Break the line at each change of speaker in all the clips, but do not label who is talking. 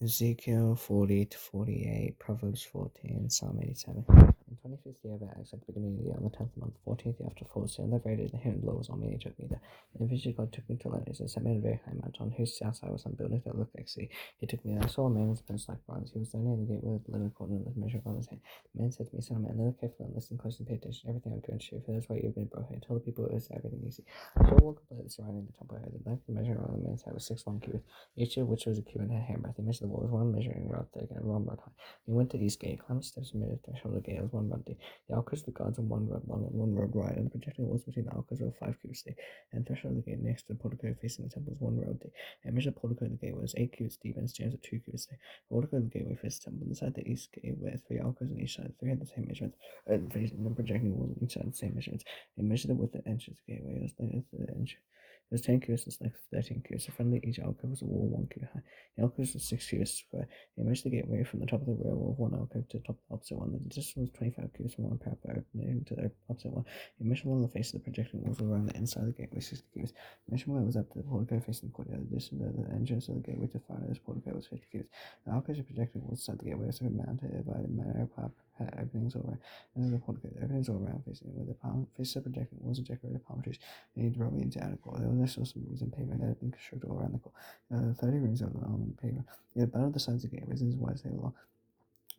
Ezekiel 40 to 48, Proverbs 14, Psalm 87. In 25th year of Acts, at the beginning of the year, on the 10th month, 14th year after the 4th year, and the very day the hearing of the Lord was on me, and he took me there. And the vision God took me to London, and set me on a very high mountain, on whose south side was some building that looked like sea. He took me there, I saw a man with a prince like bronze. He was standing in the gate with a living corner and the measure on his hand. The man said to me, Son of man, look carefully and listen closely and pay attention to everything I'm going to show you, for that's why you've been brought here. Tell the people it is everything you see. I saw a wall completely surrounding the temple. The length of the measure on the man's head was 6 long cubits, each of which was a cubit and a handbreadth. He measured the wall as one measuring rod thick and 1 rod high. He went to the east gate, climbed the steps, and made a threshold of the gate. It was 1 rod deep. The alcoves of the gods were 1 rod long and 1 rod wide, and the projecting walls between the alcoves were 5 cubits thick. And the threshold of the gate next to the portico facing the temple was 1 rod deep. And measured the portico of the gate was 8 cubits deep, and its jambs were 2 cubits thick. The portico of the gateway faced the temple. Inside the east gate were 3 alcoves on each side. 3 had the same measurements, and facing the projecting walls on each side had the same measurements. He measured the width of the entrance of the gateway. It was length of the entrance. It was 10 cubits, its length 13 cubits. The front of each alcove was a wall 1 cubit high. The alcoves were 6 cubits square. He measured the gateway from the top of the rear wall of one alcove to the top of the opposite one. The distance was 25 cubits from one parapet opening to the opposite one. He measured along the face of the projecting walls around the inside of the gateway 60 cubits. The measurement was up to the portico facing the courtyard. The distance of the entrance of the gateway to the front of this portico was 50 cubits. The alcoves of the projecting walls inside the gateway were mounted by the manner of openings all around. And the portico, the openings all around facing it, with the faces of the projecting walls and decorated palm trees. And he drove me into the court. There was also some rooms and pavement that had been constructed all around the court. 30 rings over the pavement. He had both the sides of the gateway, as wide as they were long.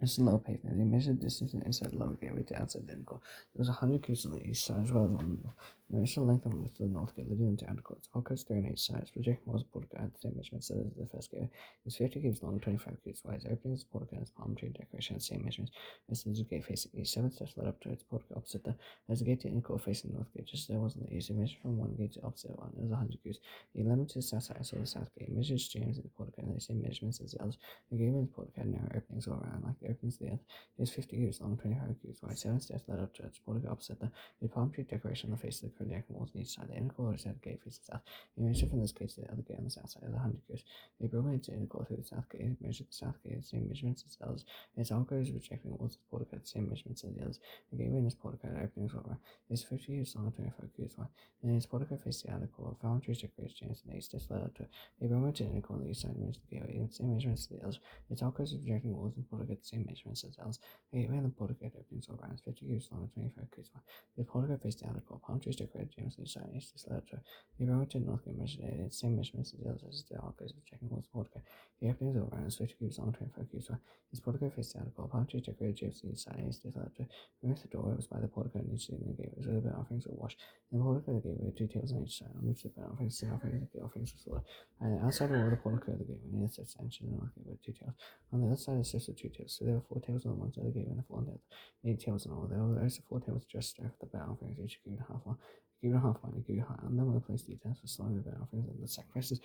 It's a low pavement. They measured the distance inside the lower gateway to outside the inner court. There was 100 cubits on the east side as well as on the north. The measured length and width of the north gate leading into outer courts. All courts 3 on each side. Its projecting walls of portico had the same measurements as the first gateway. It was 50 cubits long and 25 cubits wide. The openings of the portico and its palm tree decoration had the same measurements. As the gate facing east, 7 steps led up to its portico opposite the as the gate to the inner court facing the north gate. Just as there was on the east, he measured from one gate to the opposite one. It was 100 cubits. He led me to the south side, saw the south gate. He measured streams in the portico and the same measurements as the others. The gateway in the portico had narrow openings all around, like the openings of the other. It was 50 cubits long, 25 cubits wide. 7 steps led up to its portico opposite the palm tree decoration on the face of the projecting walls on each side. The inner court had a gate facing south. He measured from this gate to the other gate on the south side. It was 100 cubits. He brought me into the inner court through the south gate. He measured the south gate, the same measurements as the others. Its alcoves projecting walls of the portico had the same measurements as the others. The gateway in this portico had openings all around. It was 50 cubits long, 25 cubits wide. And its portico faced the outer court. Palm trees decorated James and 8 steps led up to it. He brought me to the inner court on the east side and measured the gateway. The same measurements as the others. Its alcoves projecting walls and portico had the same measurements as the others. The gateway in the portico had openings all around. 50 cubits long and 25 cubits wide. The portico faced the outer court. Palm trees decorated James on each side and 8 steps led up to it. The road to north gate measured it. Its same measurements as the others as the alcoves projecting walls of the portico. The openings all around was 50 cubits long, 25 cubits wide. Its portico faced the outer court. Palm trees decorated James on each side and 8 steps led up to it. Beneath the doorway was by the portico and each seat in the gateway where the burnt offerings were washed. In the portico of the gateway were 2 tables on each side, on which the burnt offerings, sin offerings, and the guilt offerings were slaughtered. And outside the wall of the portico of the gateway, near the steps entrance and the north gateway were 2 tables. On the other side of the steps were 2 tables. So there were 4 tables on one side of the gateway and 4 on the other. 8 tables in all. There were also 4 tables just there for the burnt offerings, each a cubit and a half long. Give it a half wide, give it high. On them were placed details for slowing the burnt offerings and the sacrifices,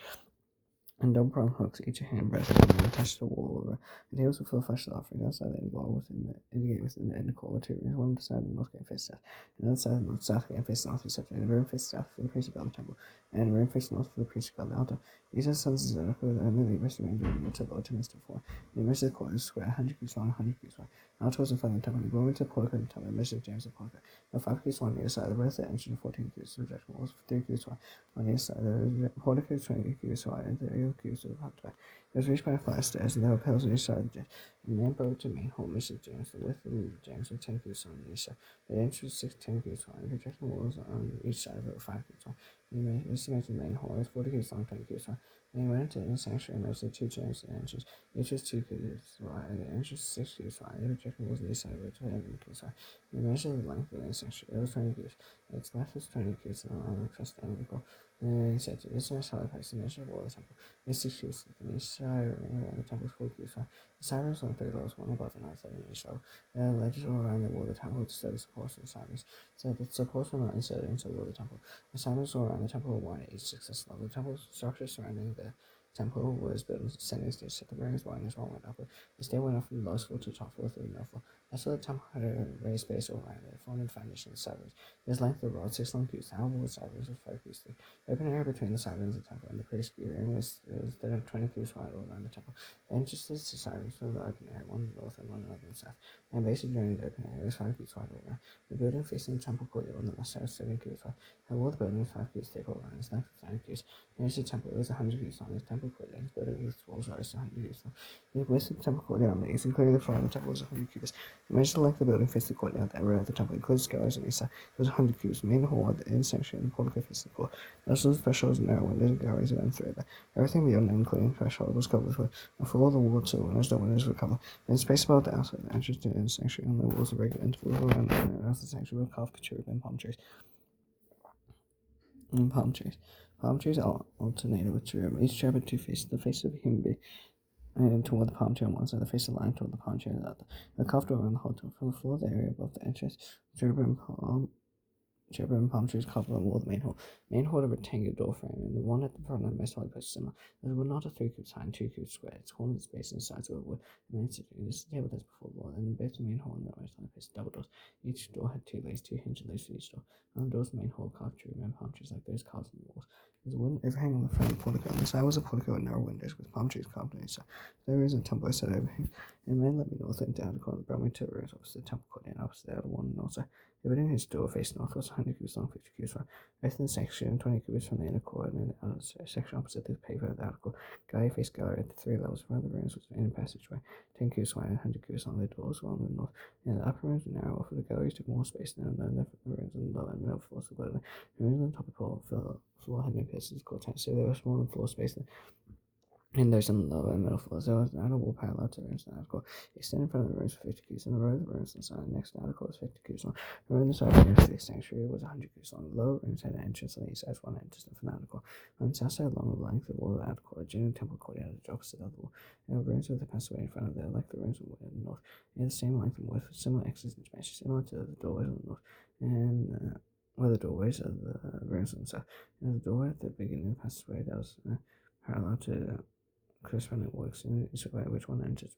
and double prong hooks, each a handbreadth, and attached to the wall. The tables were full of fresh offerings outside the inner wall within the inner court were 2 rooms. One on the side of the north gate faced south, and the other side of the south gate faced north, except in the room faced south for the priest of God the temple, and the room faced north for the priest of God the altar. These are the sons of Zerah, who were only the remainder of the Lord to minister for. The rest of the court was square, 100 cubits long, 100 cubits wide. The altar was in front of the temple, and the brought to the portico of the temple, and measured James the portico. There were 5 cubits long on either side. The breadth of the entrance 14 cubits. The projection walls 3 cubits wide on either side. The portico 20 cubits wide, and 30 cubits of the back. It was reached by 5 stairs, and there were pillars on each side of the and the man brought to me home Mr. James. The width of the James was 10 cubits on each side. The entrance was 10 cubits wide. The projecting walls on each side were 5 cubits wide. The estimated main hall was 40 cubits long, 20 cubits wide. And he went into the sanctuary and measured 2 James in the entrance. Each was 2 cubits wide. The entrance was 6 cubits wide. The projecting walls on each side were 20 cubits wide. And he measured the length of the sanctuary. It was 20 cubits. Its length was 20 cubits and across the angle. And he said, "This is how I place the measure of all the temple. It's 6 cubits, and each side around the temple is 4 cubits wide. The side rooms on 3 levels, one above another, 7 in each level. There are ledges all around the wall of the temple to serve the supports of the side rooms, so that the supports were not inserted into the wall of the temple. The side rooms all around the temple were wide at each successive level. The temple structure surrounding the temple was built in ascending stage, so the rings wide as one went upward. The stair went up from the lowest floor to the top floor through the middle floor. That's why the temple had a raised base all around it, forming the foundation of the side rooms. Its length of the rod 6 long cubits. The whole wall of the side rooms was 5 cubits thick. The open area between the side rooms of the temple and the priest's room was 20 cubits wide all around the temple. The entrances to side rooms from the open area, one north and one another in the south. And basically during the open area was 5 cubits wide all around. The building facing the temple courtyard on the left side was 7 cubits wide. The wall of the building was 5 cubits thick all around. Its length was 9 cubits. Nearest the temple, it was 100 cubits long. The temple temple courtyard, but its walls are 100 years long. The west of the temple courtyard is including the front of the temple is 100 cubits. The measure length of the building faces the courtyard. The area of the temple includes galleries on each side. It was 100 cubits. The main hall at the end section and the portico faces the court. Also, the thresholds and narrow windows and galleries around through it. Everything beyond and including the threshold was covered with wood. And for all the wall to the windows were covered. In space about the outside, the entrance to the sanctuary on the walls of regular intervals around the outside sanctuary were carved cherubim and palm trees. Palm trees. Palm trees are alternated with cherubim. Each cherub had two faces. The face of a human being toward the palm tree on one side, the face of the lion toward the palm tree on the other. A carved door around the whole temple. From the floor of the area above the entrance, cherubim palm trees cover the wall of the main hall. The main hall had a rectangular door frame, and the one at the front of the most holy place is similar. There were not a 3 cubits high and 2 cubits square. Its corners, space, and sides were wood. The main sitting this table that's before the wall, and both the main hall and the most holy place double doors. Each door had 2 legs, 2 hinge legs for each door. On the doors of the main hall carved cherubim palm trees like those carved on the walls. There was a wooden overhang on the front of the portico. On the side was a portico with narrow windows with palm trees carved on each side. There is a temple set overhang. And the man led me north and down the corner of the Broadway to the rooms opposite the temple court and opposite the other one north side. The building his door faced north was 100 cubits long, 50 cubits wide. Both in the section, 20 cubits from the inner court and the outer section opposite the paper of the outer court. Gallery faced gallery at the 3 levels. One of the rooms was an inner passageway, 10 cubits wide and 100 cubits long. The doors were on the north. And the upper rooms were narrower, for the galleries took more space than the left rooms on the lower and middle floors of the building. The rooms on the top of the floor had no pillars court time, so there was more than floor space and there's some lower and middle floors. There was an outer wall parallel to the rooms in the outer court. Extended in front of the rooms for 50 cubits, and the row of the rooms on the side next to the outer court was 50 cubits long. The row on the side next to the sanctuary was 100 cubits long. The lower rooms had an entrance on the east side, one entrance from the outer court. On the south side, along the length of the wall of the outer court, a general temple courtyard at the opposite of the wall. And the rooms with the passageway in front of there, like the rooms in the north, they had the same length and width, with similar exits and dimensions, similar to the doorways on the north, and were the doorways of the rooms on the south. And the doorway at the beginning of the passageway that was parallel to corresponding works in each way which one enters.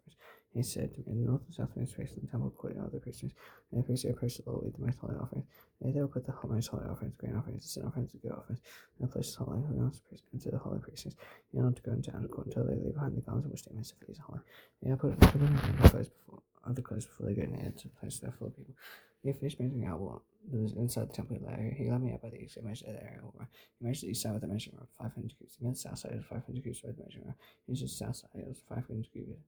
He said to me, the north and south rooms facing the temple courtyard of the priests, and the priests who approached the Lord with the most holy offerings. They will put the most holy offerings, grain offerings, the sin offerings, the good offerings, and place the holy into the holy priests. You are not to go into outer court until they leave behind the garments in which they may say these are holy. They are put them in the clothes before they go near to place their full people. He finished measuring out what was inside the temple area. He led me up by the east, measured the area over. He measured the east side with a measuring rod, 500 cubits. He measured the south side with 500 cubits with a measuring rod. He measured the south side, it was 500 cubits.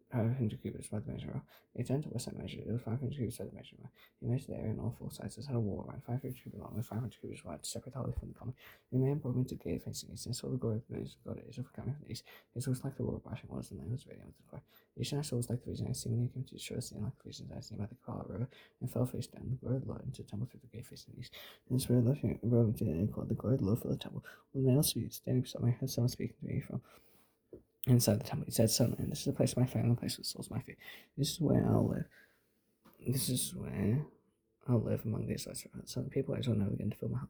500 cubits by the measuring rod. He turned to west side measured, it was 500 cubits by the measuring rod. He measured the area on all 4 sides. It had a wall around 500 cubits long with 500 cubits wide to separate the holy from the common. The man brought me to the gate facing east, and saw the glory of the God of Israel coming from the east. His was like the roar of rushing waters, and the land was radiant with the glory. The eastern I saw was like the vision I see when he came to destroy the city, like the visions I see by the Kala River, and fell face down. The glory of the Lord into the temple through the gate facing east. And the Spirit left me, brought me to the end, called the glory of the Lord for the temple. When the man was standing beside me, I heard someone speaking to me from inside the temple. He said, "Son, man, this is the place of my family, the place of the soles of my feet. This is where I'll live. This is where I'll live among the Israelites. So the people I shall never again to fill my heart.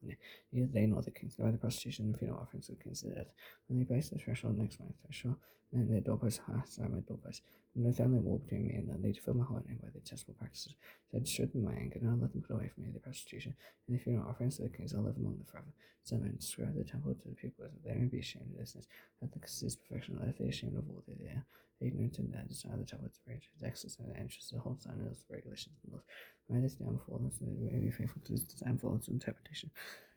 Neither they nor the kings, nor the prostitution and funeral offerings of the kings of the earth. When they placed the threshold next to my threshold, and their doorposts outside my doorposts, and they found the wall between me and them, they to fill my heart by their detestable practices. So I destroyed them in my anger, and I let them put away from me the prostitution and the funeral offerings of the kings. I'll live among them forever. So I describe the temple to the people, as they may be ashamed of this, that the is perfection, let they ashamed of all that they are. Ignorant and that desire the temple to break its access and entrance to the whole sign of the regulations and laws. Write this down before them so that they may be faithful to this design for its interpretation.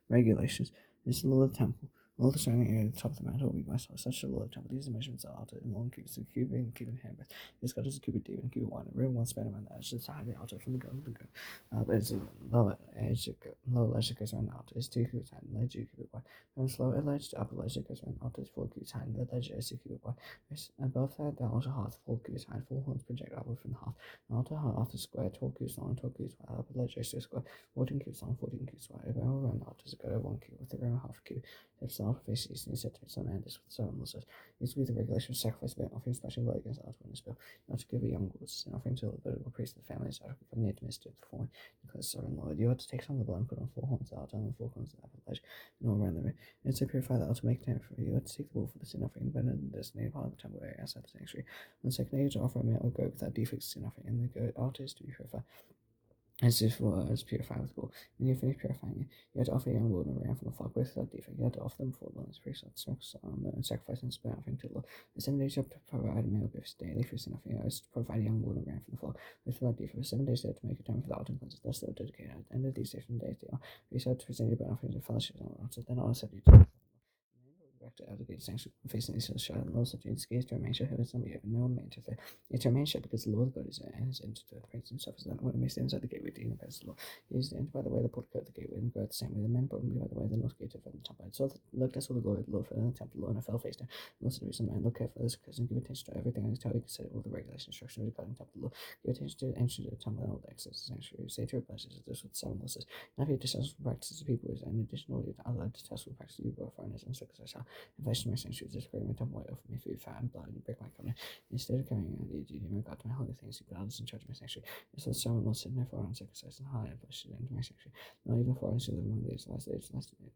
Regulations. This is the law of the temple. All the surrounding area at the top of the mountain will be my soul. Such a law of the temple. These are measurements are altered in long cubits, a cubit and a cubit and handbreadth. This cut is a cubit deep and a cubit wide. A rim one span around the edge of the side of the altar from the ground to the ground. But it's a lower edge that goes around the altar. It's 2 cubits high and the ledge 2 cubit wide. From the lower ledge to upper ledge that goes around the altar is 4 cubits high and the ledge is 2 cubit wide. Above that, the altar hearth 4 cubits high and 4 horns project upward from the hearth. The altar hearth is square, 12 cubits long, 12 cubits wide. Upper ledge is square, 14 cubits long, 14 cubits wide. Around the altar is a gutter of 1 cubit with a rim of half a cubit. If the altar faces east, and he said to his son, and this with the servant says, "This will be the regulation of sacrifice of offering, splashing blood against the altar in this bill. Not to give a young goat an offering to the Levitical priest of the family, so I become near to minister to the fallen, because servant Lord, you are to take some of the blood and put on 4 horns of the altar and 4 horns of the upper ledge, and all around the rim, and to purify the altar, make it for you. You are to take the bull for the sin offering, but in the designated part of the temple area outside the sanctuary. On the second day, to offer a male or goat without defects sin offering, and the goat altar is to be purified. As if as purified with bull. When you finish purifying it, you have to offer a young bull and a ram from the flock without defect. You have to offer them before the Lord as priest and sacrifice and burnt offering to the Lord. The 7 days you have to provide a male gifts daily for sin offering. You have to provide a young bull and a ram from the flock without defect. For 7 days they have to make a time for the altar and cleanse it. Thus they will dedicate at the end of these 7 days they are. You have to present your burnt offerings and fellowship on the altar. Then all is said you to erected out of the gate sanctuary facing east of the shot, and Lord said to his gates to remain sure heaven is not be open, no one may enter there. It remains shut because the Lord God is there, and has entered the praise himself as that one who may stand inside the gateway to the presence of the Lord. He is entered by the way of the portico of the gateway, and go out the same way. The men brought me by the way of the north gate of the temple. I looked, I saw the glory of the Lord filling the temple, and I fell face down. And Lord said to me, son of man, look carefully at this curse and give attention to everything I tell you, consider all the regulation instructions regarding the temple of the Lord. Give attention to the entry to the temple and all the exits of the sanctuary. Say to your blessings, this with seven losses. Now if you detestable practices of people is an additional to other detestable practices you brought foreigners and circumcised shall invest in my sanctuary, desecrate my temple, away from me food, fat, and blood, and break my covenant. Instead of carrying out the duty of my God to my holy things, you put others in charge of my sanctuary. So the seven lords sit therefore uncircumcised and high and blessed into my sanctuary. Not even foreigners who live among these last days,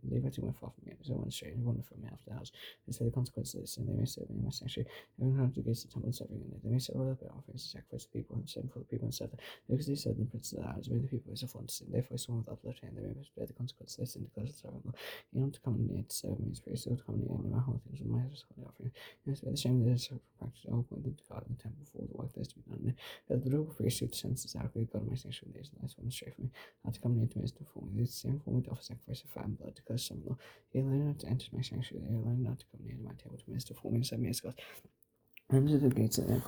leave it to went far from me. So one straight and one from me after the house. And say the consequence of this, and they may serve me in my sanctuary. Everyone comes against the temple and serving in it. They may set all the offerings and sacrifice the people and send for the people and serve them. Because they serve the princes of the eyes, made the people is a fond to sin. Therefore, someone with uplifted hand, they may bear the consequence of this and declares the servant Lord. You know to come near to serve me is praise, so to come near into my holy things with my holy offering. You must bear the shame that is so practiced. I will point them to God in the temple for the work that is to be done in it. But the double priest who descends is out, God of my sanctuary, there is the nice one straight for me. Not to come near to me is to form me. This same form to offer sacrifice of fat and blood, declares the servant Lord. He alone not to enter my sanctuary, they alone not to come near to my table to minister for me and serve me as God. Enter the gates of the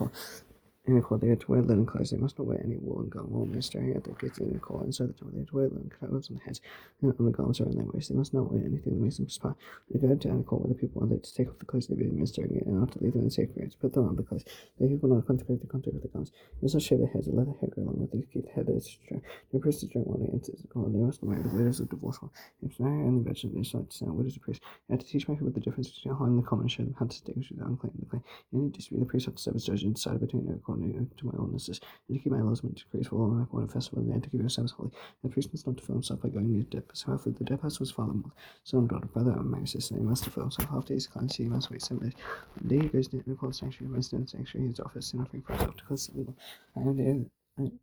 in the court, they are to wear linen clothes. They must not wear any wool and garment while ministering at the gates in the court. And so the temple, they are to wear linen clothes on the heads and on the garments around their waist. They must not wear anything that makes them perspire. They go to the court where the people are to take off the clothes they be ministering in, and not to leave them in sacred areas. Put them on because the people will not consecrate the contact of the garments. They must not shave their heads or let their hair grow long with it to keep the head that is straight. No priest is drunk while they enter the court. They must not marry the widows of divorce. If they marry only virgins, they shall descend widows of priests. They have to teach my people the difference between the holy and the common, and show them how to distinguish the unclean and the clean. Any dispute, the priest have to serve as judge and decide between them according to my ordinances, and to keep my laws and decrees for all my appointed festivals, and to keep your Sabbath holy. The priest must not defile himself by going near the dead person. However, the dead person was father, son, daughter, brother, and married sister, and he must defile himself. After his cleansed, he must wait 7 days. One day he goes near the court sanctuary, must in the sanctuary, his office, and offering for himself to cause the I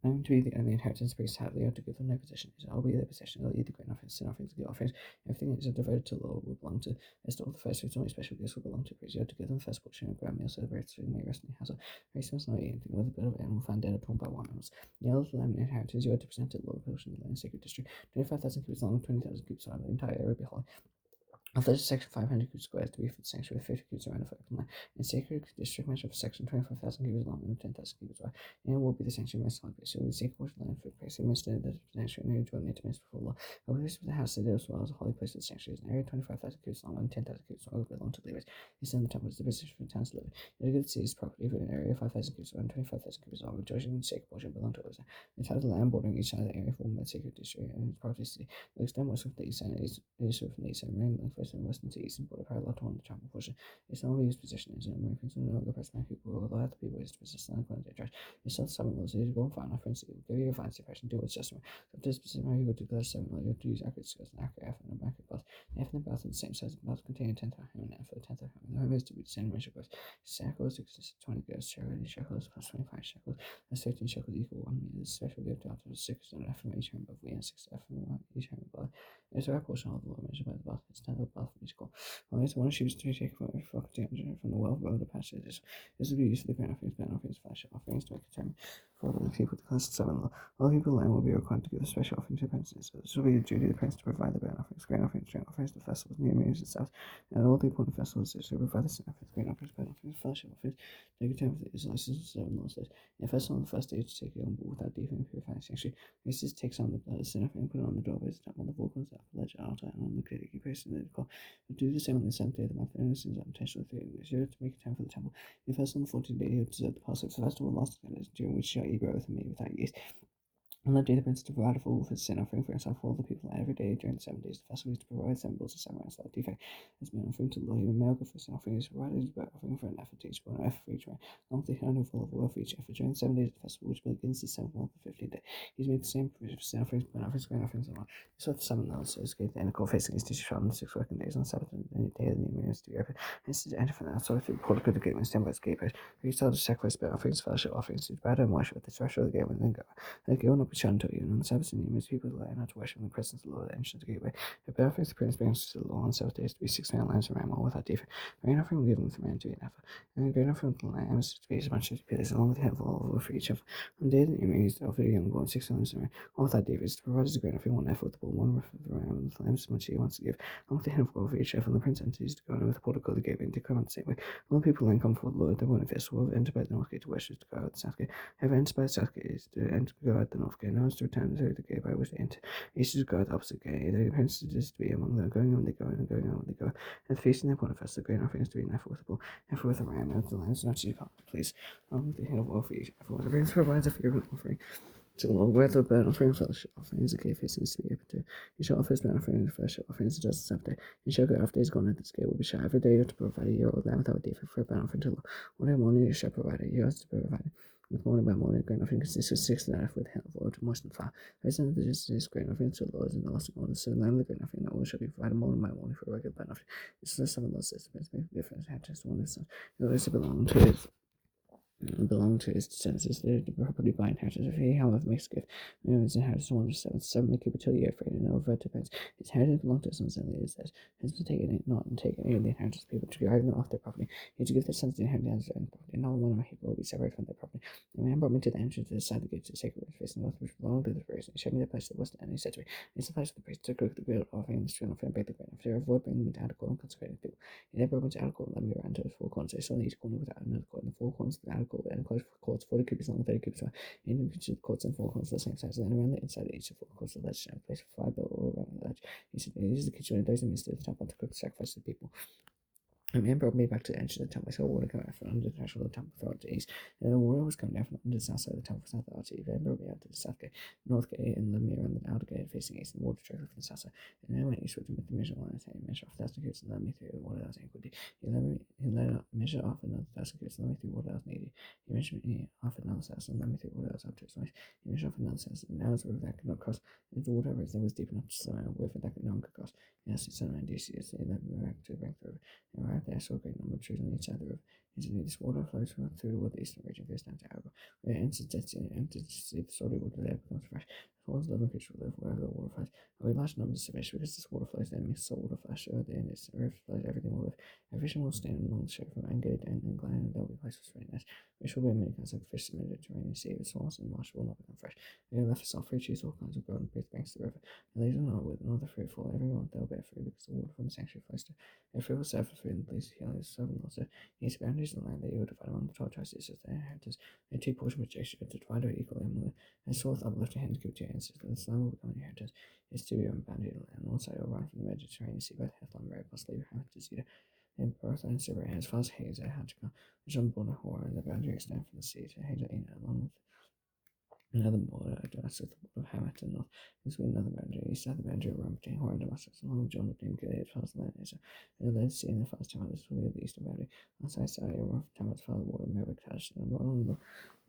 am to be the only inheritance priest have they are to give them no possessions. I will be their possession. They'll eat the grain offerings, sin offerings, guilt offerings. Everything that is devoted to the Lord will belong to. As to all the first fruits, only special gifts will belong to priests. You are to give them first portion of ground meal, so the birds may rest in the household. Priests must not eat anything with a bit of animal found dead or torn by wild animals. The elders of the land and inheritance, you are to present to the Lord a portion of the land sacred district. 25,000 cubits long, 20,000 cubits wide. The entire area will be holy. Of this section, 500 cubits square is to be for the sanctuary, 50 cubits around the open land. In sacred district measure for section, 25,000 cubits long and 10,000 cubits wide. And it will be the sanctuary most holy place. So the sacred portion of the land for the priest, minister the sanctuary, and area dwelling near to minister before the Lord. A place for the house that is as well as a holy place of the sanctuary is an area 25,000 cubits long and 10,000 cubits wide will belong to the Levites. This in the temple is the position for the towns to live in. The good seized property for an area 5,000 cubits wide and 25,000 cubits long, which in the sacred portion belong to others. The title of the land bordering each side of the area formed by the sacred district and its property city. The extent west from the east side is from the east side, running lengthwise from western to east. Border parallel to one of the temple portion. It's not used position is an American, so no longer press my people will allow the people is to possess the land according to their trust. It's not seven laws, it is go and find our friends, give you a fancy impression, do what's just more. So this specific my people declare 7 laws, you have to use accurate skills and accurate F and accurate both. The F and the both are the same size, both containing 10th of home and F for the 10th of home. The home is to be the same ratio both. Shekels exists 20 goes, shekels plus 25 shekels. That's 13 shekels equal 1 meter. This special gift after 6 and F from each home above, we and 6 F from 1 each home above. It's a portion of the law measured by the bath. It's 10th of the bath from each goal. Always one shoes to take from the well road of passages. This will be used for the grain offerings, burnt offerings, flesh offerings to make a term for the people to class 7 law. All people in the land will be required to give a special offering to princes. So this will be the duty of the prince to provide the burnt offerings, grain offerings, drink offerings, the festivals, new moons, and stuff. And all the important festivals is to provide the sin offerings, grain offerings, burnt offerings, fellowship offerings, take a term for the Israelites, 7 laws. In festival on the first day to take it on board without defaming, purifying, sanctuary. Priests takes on the blood of sin offering, put it on the doorways, the temple, on the walls, the upper ledge, altar, and on the critic, praise in the call. Do the same on the 7th day of the month, and sins are intentional 3 years. You have to make a time for the temple. If first on the 14th day, you have to observe the Passover festival, last during which shall you grow with me without yeast. On that day, the prince to provide a full for sin offering for himself for all the people every day during the 7 days. The festival is to provide 7 bulls and 7 rams without defect. As man offering to the Lord, even male for sin offering is provided as burnt offering for an effort to each born, an effort for each man, along with the handful of oil for each effort. During the 7 days of the festival, which begins the 7th month, the 15th day, he's made the same provision for sin offerings, burnt offerings, grain offerings, and so on. This was the 7th month, so it's good. And the court facing his teacher on the 6 working days on the 7th and the day of the new moon is to be open. And this is to enter from the outside of the portico of the gate and stand by its gatepost. He started to sacrifice burnt offerings, fellowship offerings, to bread and worship at the threshold of the gate and then go. The gate will not be shut unto you, and on the Sabbath and his people lie not to worship in the presence of the Lord, and enter the gateway. The benefits the prince brings to the law on the 7 days to be 6 male lambs and ram, all without defect. The grain offering given with the man to be an heifer, and the grain offering with the lamb is to be as much as it is, along with the head of all for each of. On the day that you may use the offer young born 6 lambs and ram, all without defect, to provide as a grain offering 1 heifer with the bull, 1 with the ram, and the lambs as much as he wants to give, along with the head of all for each heifer, and the prince enters to go with the portico, the gateway, and to come on the same way. All the people then come before the Lord, the morning festival, have entered by the north gate to worship to go out the south gate, have entered by the south gate is to enter to go out the north gate, no one's to return to the gate by which they enter, each is to go out the opposite gate, the prince is to be among them, going on they go, and going on they go, and feasting their point of festival, the grain offering is to be an heifer with a bull, heifer with a ram, and the lambs not to be please, the head of all for each heifer, the prince provides a favorite offering. To the Lord, whether burnt offering, fellowship offering, is a gate facing to be able to. You shall offer his burnt offering and fellowship offering as just the 7th day. You shall go after his gone at this gate will be shut every day. You have to provide a year-old lamb without defect for a burnt offering to the Lord. One day morning you shall provide it. You have to provide it. With morning by morning, grain offering consists of 6 and a half with hand of oil to moisten the flour. First and the is grain offering to the Lord, and the last of morning, so the lamb of the grain offering that will shall be provided morning by morning for a regular burnt offering. This is the 7 Lord's system. Make a difference. Have just one of the sons. It always belong to his descendants, the property by inheritance. If he, however, makes a gift, his inheritance one of 7 may keep it till a year for it, and over depends. His inheritance belongs to his sons, and it is that his to take it, not and take any of the inheritance of people to guard them off their property. He to give their sons the inheritance of their own property, and not one of my people will be separated from their property. The man brought me to the entrance to the side of the gate to the sacred place facing north, which belonged to the priest, and he showed me the place that was the end. He said to me, it's the place of the priest to cook the good offering and the stream offering, and bake the grain offering, avoid bringing them into outer court and consecrating the people. He then brought me to outer court and led me around to the 4 corners. I saw each corner without another court, and the 4 corners of the outer court, and close courts 40 cubits long, 30 cubits wide. In each of the courts and 4 corners the same size, and then around the inside of each of the 4 courts the ledge, and a place for 5 built all around the ledge. He said, it is the kitchen and those in the midst of the temple to cook the sacrifice to the people. The man brought me back to the edge of the temple. I saw water coming out from under the threshold of the temple throughout the east, and the water was coming down from under the south side of the temple south of the man brought me out to the south gate, north gate, and led me around the outer gate facing east, and the water trickled from the south side. And I went eastward to make the measure line, and measure off 1,000 cubits, and led me through the water that was iniquity. He led measure off another 1,000 cubits, and led me through water that was needy. He measured me off another 1,000, and led me through water that was up to his waist. He measured off another 1,000, and now it's a river that could not cross. And the water that was deep enough to swim a river that no one could cross. And as the sun ran, DC, they led me back to the bank of the river. And right there I saw a great number of trees on each side of the river. Instantly this water flows through the eastern region, goes down to Araba. Where it enters Dead Sea, and enters to see the salty water there becomes fresh. The falls living creature will live wherever the water flows. A large number is sufficient because this water flows there makes salt water flash over the end. Its river flows, everything will live. Every fish will stand along the shore from Engate and Glen, and there will be places for nest. Which will be many kinds of fish in the Mediterranean Sea. Its swallows and marsh will not become fresh. They are left for salt free trees, all kinds of growing breathe banks of the river. And these are not with another fruitful. Every month they'll bear fruit because the water from the sanctuary flows to. Every fruit will serve for food and please healing his servant also. His boundaries in the land that you will divide among the 12 tribes as their inheritance. And 2 portions which they should divide equally among them. And so with uplifted hands give to your ancestors. The land will become an inheritance. It's to be unbounded in the land. On one side will run from the Mediterranean Sea by the Hethlon Road, plus leave Hamad to Zeta. And Bertha and Sibra as far as Hazer had to go, which on border Hora, and the boundary extend from the sea to Hazer along with another border Damascus, the border of Hamat and north. This will be another boundary. East of the boundary around between Hora and Damascus, along John between Gilead, fast land Israel. And the Sea and the fast Tamat, this will be the eastern boundary. Outside Saudi, rough Tamat, far the water, Merrick, Tash, and along the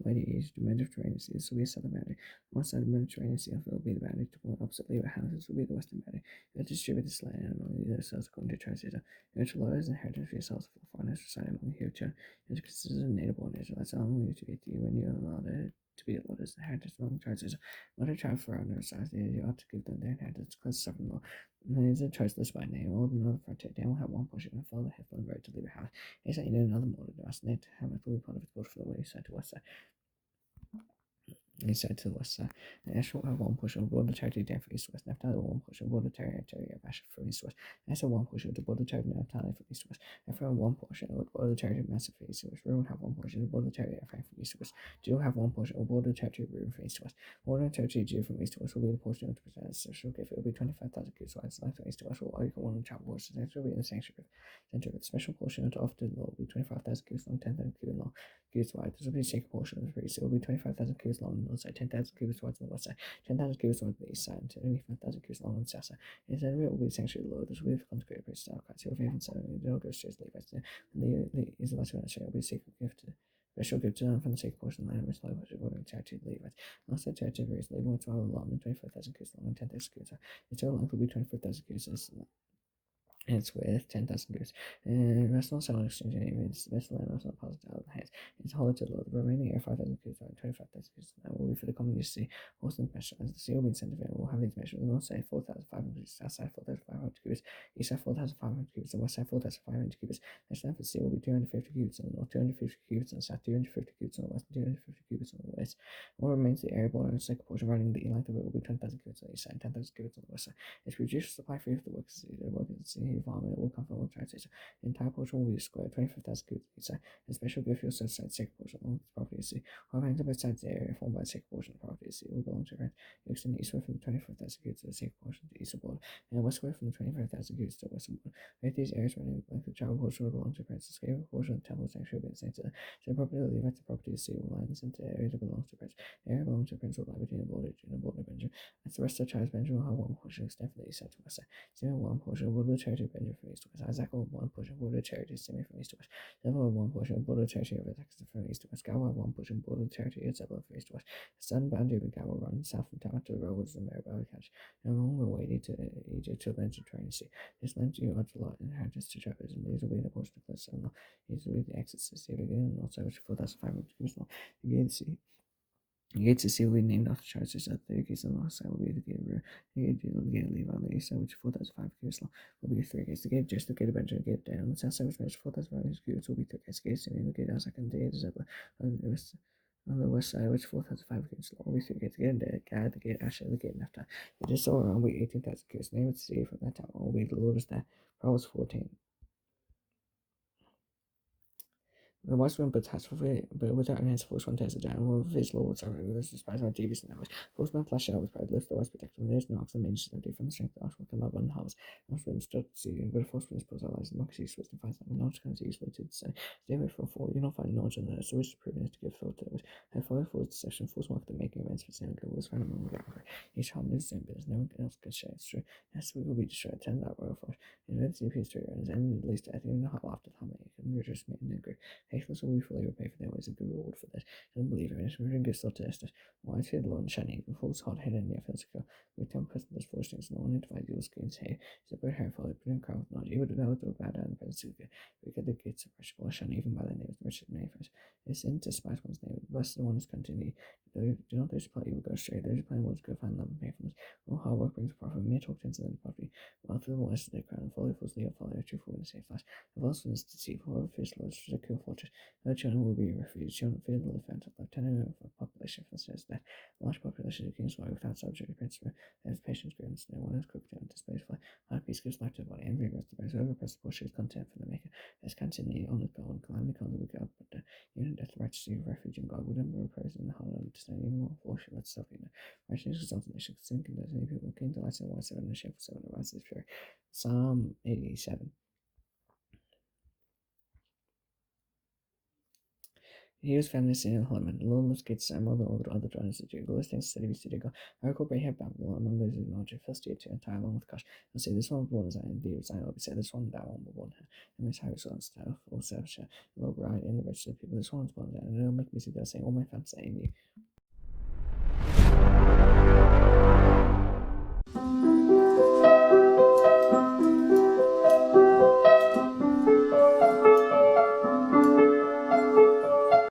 mighty east, the Mediterranean Sea. This will be a southern boundary. One side of the Mediterranean Sea will be the boundary to the opposite Lever House. This will be the western boundary. You will distribute this land among the yourselves according to tribes Israel. You are to allot as inheritance for yourselves for the foreigners residing among you. You are to consider the native born Israelites along with you to be to you when you are allowed to be allotted as inheritance among tribes Israel. Not a tribe for others, you ought to give them their inheritance because sovereign law. And then is a choice list by name. All the northern frontier, they will have 1 portion and follow the Hethlon road to Lever House. Is that you know another model to us, and to have a fully part of its border for the west side to west side. East side to the west side. And Asher will have 1 portion of border territory down from east to west. Naphtali will have 1 portion of border territory of Asher from east to west. Asher 1 portion of the border territory of Naphtali from east to west. Ephraim 1 portion of the border territory of Manasseh from east to west. Reuben will have 1 portion of the border territory of Ephraim from east to west. Judah will have 1 portion of border territory of Reuben from east to west. Border territory of Judah from east to west will be the portion of the possession. It will be 25,000 cubits wide. Length from east to west will equal 1 travel borders. The center will be in the sanctuary center of it. Special portion of the offered to the Lord will be 25,000 cubits long, 10,000 cubits long. Cubits wide. This will be the sacred portion of the priest. It will be 25,000 cubits long on the north side, 10,000 cubits wide on the west side, 10,000 cubits wide on the east side, and 25,000 cubits long on the south side. In the center of it will be the sanctuary of the Lord. This will be the consecrated priest of Christ. He will faithful son, and the Lord goes to his Levites. And the Israelites will not share. It will be a sacred gift to special gift to them from the sacred portion of the land of his life, which will go to the territory of the Levites. Also, the territory of his Levites will have a long and 25,000 cubits long and 10,000 cubits wide. The total length will be 25,000 cubits. and it's worth 10,000 goods. Restaurant selling exchange anyway, it's the best land restaurant positive out of the hands. It's hollow to load. The remaining air 5,000 goods are 25,000 goods. That will be for the common use to see most of the measure. As the seal will be incentive will have these measures. The north side 4,500 goods, south side 4,500 goods, east side 4,500 goods, and west side 4,500 goods. Next time for the seal will be 250 goods on the north, 250 goods on the south, 250 goods on the west, 250 goods on the west. What remains the area border and second portion running the length of it will be 10,000 goods on the east side, 10,000 goods on the west side. It's reduced supply free for the workers. The workers in the farm will come from one translation. The entire portion will be square, 25,000 goods each side. A special gift for set aside second portion along with the property of C. However, enter both sides the area formed by the second portion of the property of C will belong to rent. You extend eastward from the 25,000 goods to the second portion to the eastern border, and westward from the 25,000 goods to the western border. Both these areas running like the travel portion will belong to rent. The scale portion of the temple sanctuary will be the same to the property of the rent. The property of C will line into the area that belongs to Prince. The area belongs to Prince will lie between the border and the border of Benjamin. As the rest of the tribes, Benjamin will have one portion extend from the east side to west side. Simeon one portion of border territory of Benjamin from east to west. Isaac will have one portion of border territory of Simeon from east to west. Zebulun will have one portion of border territory of Isaac from east to west. Gad will have one portion of border territory of Zebulun from east to west. The southern boundary of Gad will run south from Tamar to the roads of the Meribah catch, and along the way to Egypt to the Mediterranean Sea. This land you are to lot inheritance to tribes, and these will be the portion of the southern law. These will be the exits to sea beginning and also which 4,500 degrees long. The gates of sea will be named after churches. At the gates on the north side will be the gate of Ruah. The gate of Levi on the east side, which 4,500 cubits long, will be 3 gates. The gate of Joseph, the gate of Benjamin, the gate of Dan. On the south side, which measures 4,500 cubits, will be 2 gates. The gate of Simeon, the gate of Isaac, and the gate of Zebulun. On the west side, which 4,500 cubits long, will be 3 gates. The gate of Gad, the gate of Asher, the gate of Naphtali. The distance around will be 18,000 cubits. The name of the city from that time on will be the Lord is there. Proverbs 14. The wise woman but has fulfilled, but without an answer, force one takes it down. One of his lords are with despite my devious and hours. Force man flash out with pride, lift the wise protector. When there is no ox, the mage is empty from the strength of the ox will come up on harvest. Ox will instruct the sea, but a force prince pulls out lies. The monkey seeks wisdom finds them. When knowledge comes easily to the say, stay away from a fool. You don't find knowledge on the earth, so wish to prove it to give fill to it. Have follow fool's deception, fool's mark the making events for sin and good was found among the ground. Each harm is the same business, no one else can share. It's true. As we will be destroyed, 10 that royal force. In the sea history, and his enemy at least death, even the hot laughter of Hamlet, and rejoice made and angry. Faithless will be fully repay for their ways of good reward for this. Unbeliever in his rearing good still to this. Wise fear the Lord and shiny, the fool's hot head and yet feels secure. We tell present this foolish things, no one identifies evil schemes. Hey, is a bird hair follow, put in crown with knowledge. Evil developed or bad in the presence of good. We get the gates of worshipable, shiny even by the name of the wretched many friends. It is sin to despise one's name. Blessed the one is continued. Do not those who play evil go astray. Those who play one's good find love and faithfulness. All hard work brings a profit. Mere talk tends to the poverty. Wealth of the wise is their crown. Folly fools leave folly. A truthful and a safe life. The false one is deceitful. Whoever fears the Lord is a secure fortress. Her children will be a refuge. Children fear the defense of lieutenant of a population for the that large population of kings without subject to prince. There is patience, grievance, no one is cooked and displays fly. Hard peace gives life to the body, and vigor to the bones. Whoever presses the portion is content for the maker. As continually on the God, calamity comes the wicked up, but even death, the righteous of refuge in God would never praise in the heart of disdain, even more foolish, let self be known. Righteousness results in nation, sin can any people, king delights in one seven, and shameful seven, arises fury. Psalm 87. He was found in sin and Holman. The Lord loves kids and mother over other dryness of Judah. The listings said he was to go. I recall Rahab Babylon among those who acknowledge it. First year to entire along with Cush. And say this one was born as I indeed was I will be said this one that one will born her. And Miss Harry Sons to full self share. The Lord bride in the registered people. This one was born there. And it'll make me see that saying all my fans saying you.